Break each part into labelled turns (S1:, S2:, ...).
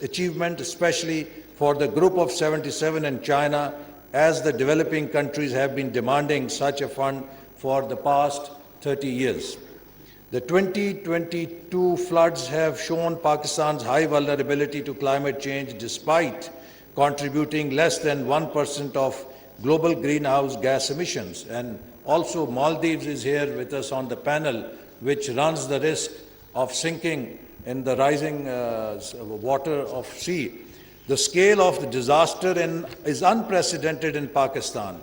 S1: achievement, especially for the Group of 77 in China, as the developing countries have been demanding such a fund for the past 30 years. The 2022 floods have shown Pakistan's high vulnerability to climate change despite contributing less than 1% of global greenhouse gas emissions. And also Maldives is here with us on the panel, which runs the risk of sinking in the rising water of sea. The scale of the disaster is unprecedented in Pakistan,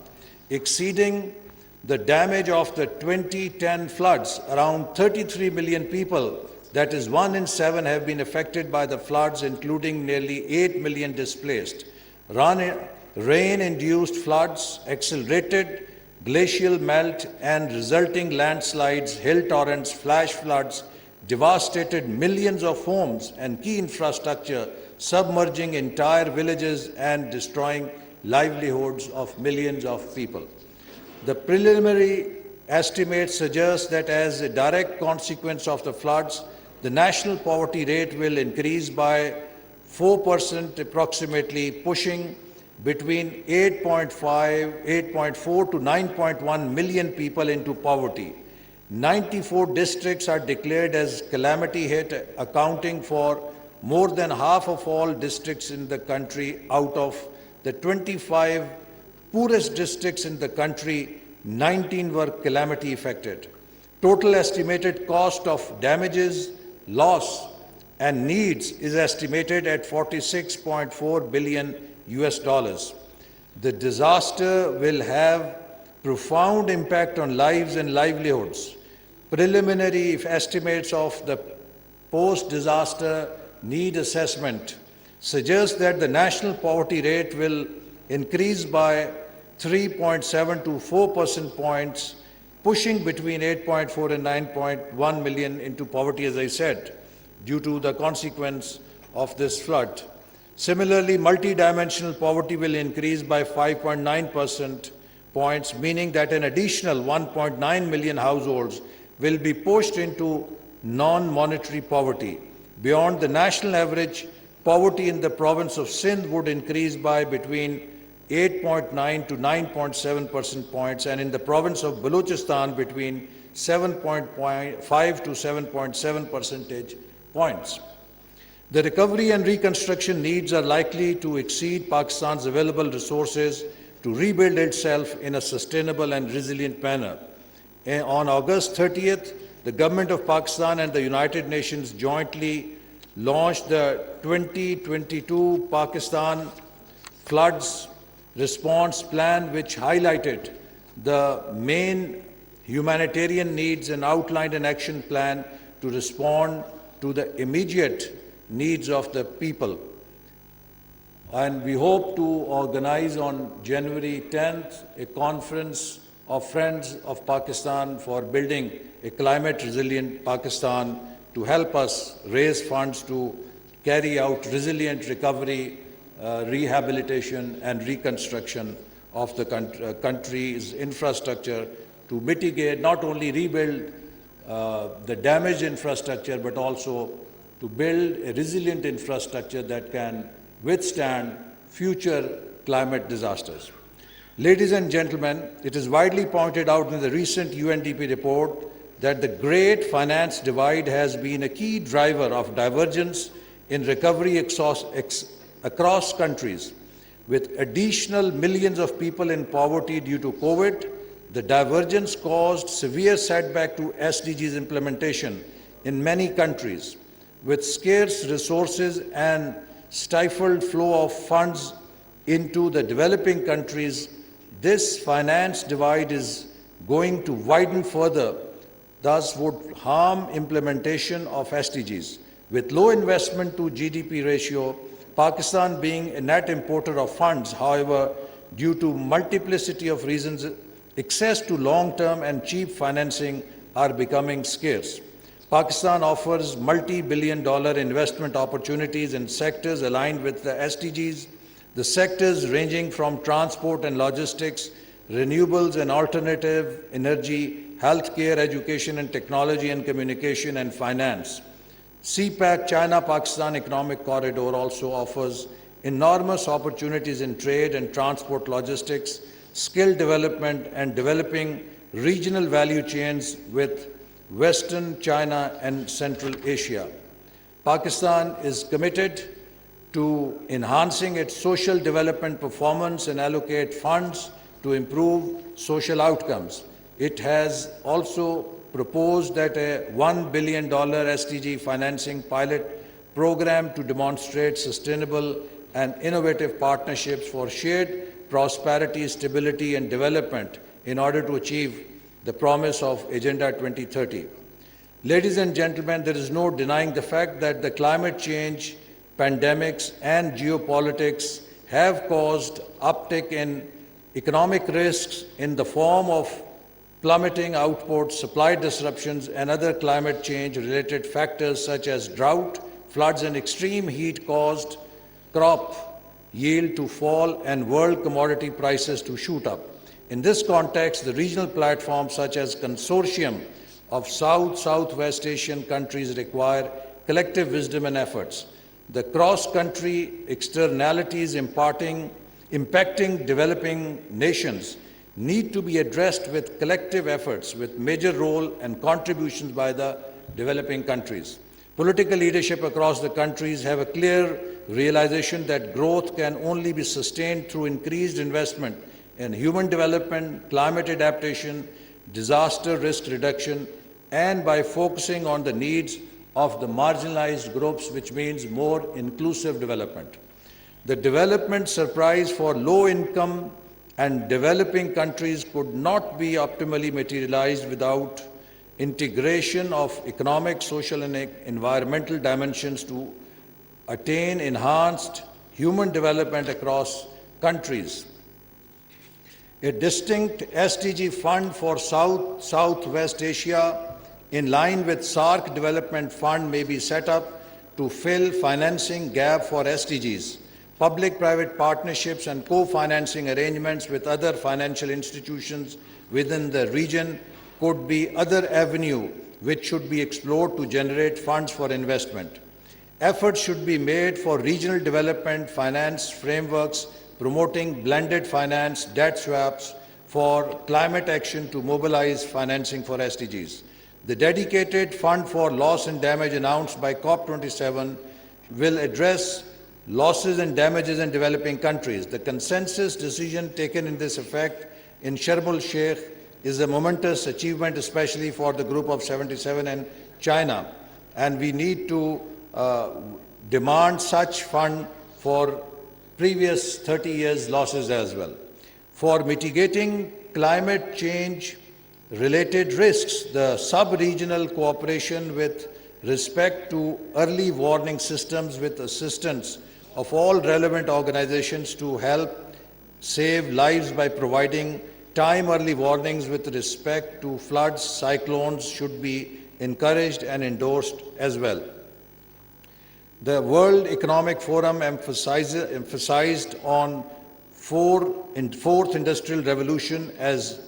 S1: exceeding the damage of the 2010 floods. Around 33 million people, that is 1 in 7, have been affected by the floods, including nearly 8 million displaced. Rain-induced floods, accelerated glacial melt and resulting landslides, hill torrents, flash floods devastated millions of homes and key infrastructure, submerging entire villages and destroying livelihoods of millions of people. The preliminary estimates suggest that as a direct consequence of the floods, the national poverty rate will increase by 4% approximately, pushing between 8.4 to 9.1 million people into poverty. 94 districts are declared as calamity hit, accounting for more than half of all districts in the country. Out of the 25 poorest districts in the country, 19 were calamity affected. Total estimated cost of damages, loss, and needs is estimated at $46.4 billion. The disaster will have profound impact on lives and livelihoods. Preliminary estimates of the post-disaster need assessment suggest that the national poverty rate will increase by 3.7 to 4 percentage points, pushing between 8.4 and 9.1 million into poverty, as I said, due to the consequence of this flood. Similarly, multidimensional poverty will increase by 5.9 percentage points, meaning that an additional 1.9 million households will be pushed into non-monetary poverty. Beyond the national average, poverty in the province of Sindh would increase by between 8.9 to 9.7 percentage points, and in the province of Balochistan between 7.5 to 7.7 percentage points. The recovery and reconstruction needs are likely to exceed Pakistan's available resources to rebuild itself in a sustainable and resilient manner. On August 30th, the Government of Pakistan and the United Nations jointly launched the 2022 Pakistan Floods Response Plan, which highlighted the main humanitarian needs and outlined an action plan to respond to the immediate needs of the people. And we hope to organize on January 10th a conference of Friends of Pakistan for building a climate-resilient Pakistan to help us raise funds to carry out resilient recovery, rehabilitation and reconstruction of the country's infrastructure to mitigate, not only rebuild the damaged infrastructure, but also to build a resilient infrastructure that can withstand future climate disasters. Ladies and gentlemen, it is widely pointed out in the recent UNDP report that the great finance divide has been a key driver of divergence in recovery across countries. With additional millions of people in poverty due to COVID, the divergence caused severe setback to SDGs implementation in many countries. With scarce resources and stifled flow of funds into the developing countries, this finance divide is going to widen further, thus would harm implementation of SDGs. With low investment to GDP ratio, Pakistan being a net importer of funds, however, due to multiplicity of reasons, access to long-term and cheap financing are becoming scarce. Pakistan offers multi-billion-dollar investment opportunities in sectors aligned with the SDGs. The sectors ranging from transport and logistics, renewables and alternative energy, healthcare, education and technology and communication, and finance. CPAC, China-Pakistan Economic Corridor, also offers enormous opportunities in trade and transport logistics, skill development, and developing regional value chains with Western China and Central Asia. Pakistan is committed to enhancing its social development performance and allocate funds to improve social outcomes. It has also proposed that a $1 billion SDG financing pilot program to demonstrate sustainable and innovative partnerships for shared prosperity, stability, and development in order to achieve the promise of Agenda 2030. Ladies and gentlemen, there is no denying the fact that the climate change, pandemics, and geopolitics have caused uptick in economic risks in the form of plummeting output, supply disruptions, and other climate change-related factors such as drought, floods, and extreme heat caused crop yield to fall and world commodity prices to shoot up. In this context, the regional platforms such as Consortium of South-Southwest Asian countries require collective wisdom and efforts. The cross-country externalities impacting developing nations need to be addressed with collective efforts, with major role and contributions by the developing countries. Political leadership across the countries have a clear realization that growth can only be sustained through increased investment in human development, climate adaptation, disaster risk reduction, and by focusing on the needs of the marginalized groups, which means more inclusive development. The development surprise for low-income and developing countries could not be optimally materialized without integration of economic, social, and environmental dimensions to attain enhanced human development across countries. A distinct SDG fund for Southwest Asia in line with SAARC Development Fund may be set up to fill financing gap for SDGs. Public-private partnerships and co-financing arrangements with other financial institutions within the region could be other avenue which should be explored to generate funds for investment. Efforts should be made for regional development finance frameworks promoting blended finance, debt swaps for climate action to mobilize financing for SDGs. The dedicated fund for loss and damage announced by COP27 will address losses and damages in developing countries. The consensus decision taken in this effect in Sharm el-Sheikh is a momentous achievement, especially for the Group of 77 and China, and we need to demand such fund for previous 30 years' losses as well. For mitigating climate change related risks, the sub-regional cooperation with respect to early warning systems with assistance of all relevant organizations to help save lives by providing time early warnings with respect to floods, cyclones should be encouraged and endorsed as well. The World Economic Forum emphasized on fourth industrial revolution as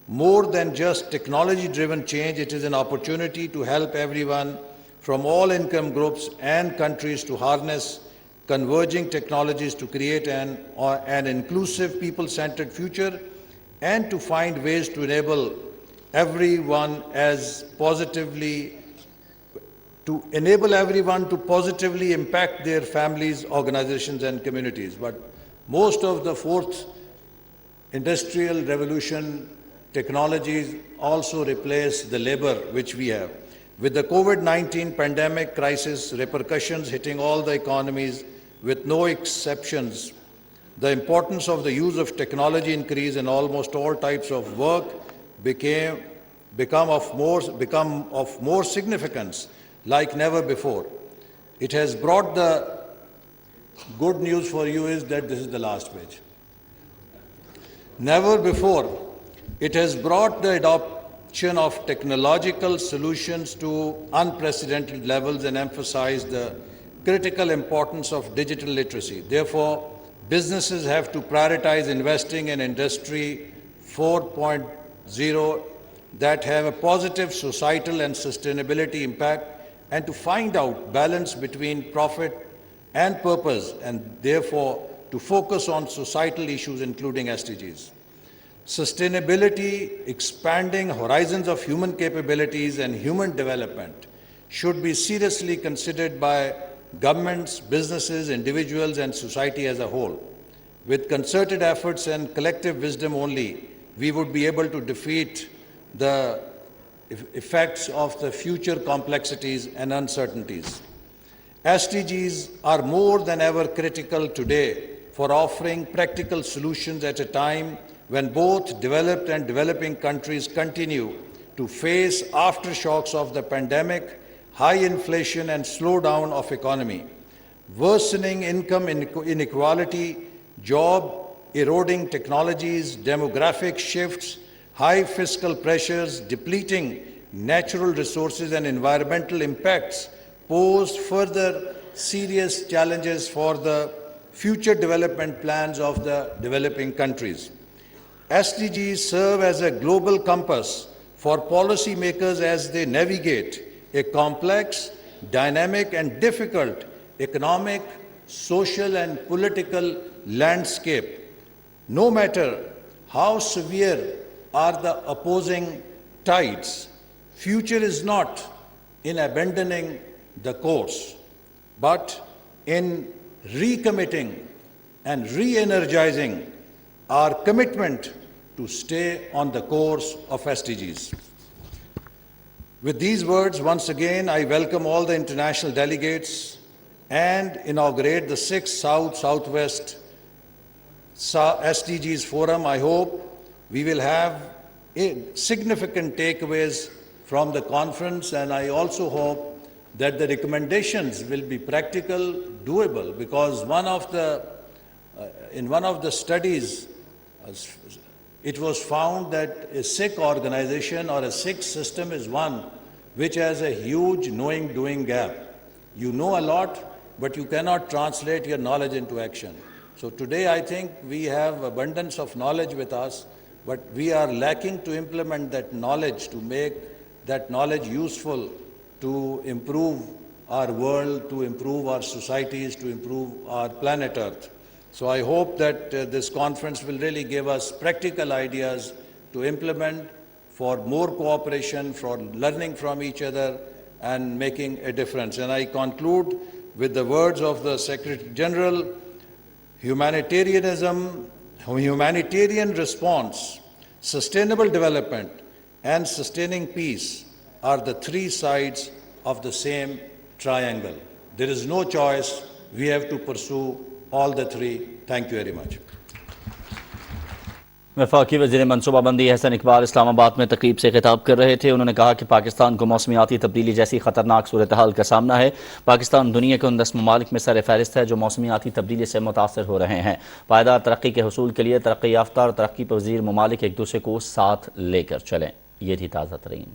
S1: more than just technology-driven change. It is an opportunity to help everyone from all income groups and countries to harness converging technologies to create an inclusive, people-centered future and to find ways to enable everyone to positively impact their families, organizations, and communities. But most of the fourth industrial revolution technologies also replace the labor which we have. With the COVID-19 pandemic crisis repercussions hitting all the economies with no exceptions, the importance of the use of technology increased and almost all types of work become of more significance like never before. It has brought the good news for you is that this is the last page. Never before, it has brought the adoption of technological solutions to unprecedented levels and emphasized the critical importance of digital literacy. Therefore, businesses have to prioritize investing in Industry 4.0 that have a positive societal and sustainability impact and to find out balance between profit and purpose, and therefore to focus on societal issues including SDGs. Sustainability, expanding horizons of human capabilities and human development should be seriously considered by governments, businesses, individuals, and society as a whole. With concerted efforts and collective wisdom only, we would be able to defeat the effects of the future complexities and uncertainties. SDGs are more than ever critical today for offering practical solutions at a time when both developed and developing countries continue to face aftershocks of the pandemic, high inflation and slowdown of economy, worsening income inequality, job eroding technologies, demographic shifts, high fiscal pressures, depleting natural resources and environmental impacts pose further serious challenges for the future development plans of the developing countries. SDGs serve as a global compass for policymakers as they navigate a complex, dynamic and difficult economic, social and political landscape. No matter how severe are the opposing tides, future is not in abandoning the course, but in recommitting and re-energizing our commitment to stay on the course of SDGs. With these words, once again, I welcome all the international delegates and inaugurate the 6th South-Southwest SDGs Forum. I hope we will have significant takeaways from the conference, and I also hope that the recommendations will be practical, doable, because in one of the studies, it was found that a Sikh organization or a Sikh system is one which has a huge knowing-doing gap. You know a lot, but you cannot translate your knowledge into action. So today I think we have abundance of knowledge with us, but we are lacking to implement that knowledge, to make that knowledge useful to improve our world, to improve our societies, to improve our planet Earth. So I hope that this conference will really give us practical ideas to implement for more cooperation, for learning from each other and making a difference. And I conclude with the words of the Secretary General: humanitarianism, humanitarian response, sustainable development and sustaining peace are the three sides of the same triangle. There is no choice. We have to pursue all the three. Thank you very much.
S2: वफाकी वज़ीर मनसूबाबंदी अहसन इकबाल इस्लामाबाद में तकरीब से खिताब कर रहे थे। उन्होंने कहा कि पाकिस्तान को मौसमियाती तब्दीली जैसी ख़तरनाक सूरत हाल का सामना है। पाकिस्तान दुनिया के उन 10 ममालिक में सर फहरिस्त है जो मौसमियाती तब्दीली से मुतासर हो रहे हैं। पायदार तरक्की के हसूल के लिए तरक्की याफ्ता और तरक्की पजीर ममालिक एक दूसरे को साथ लेकर चलें। ये थी ताज़ा तरीन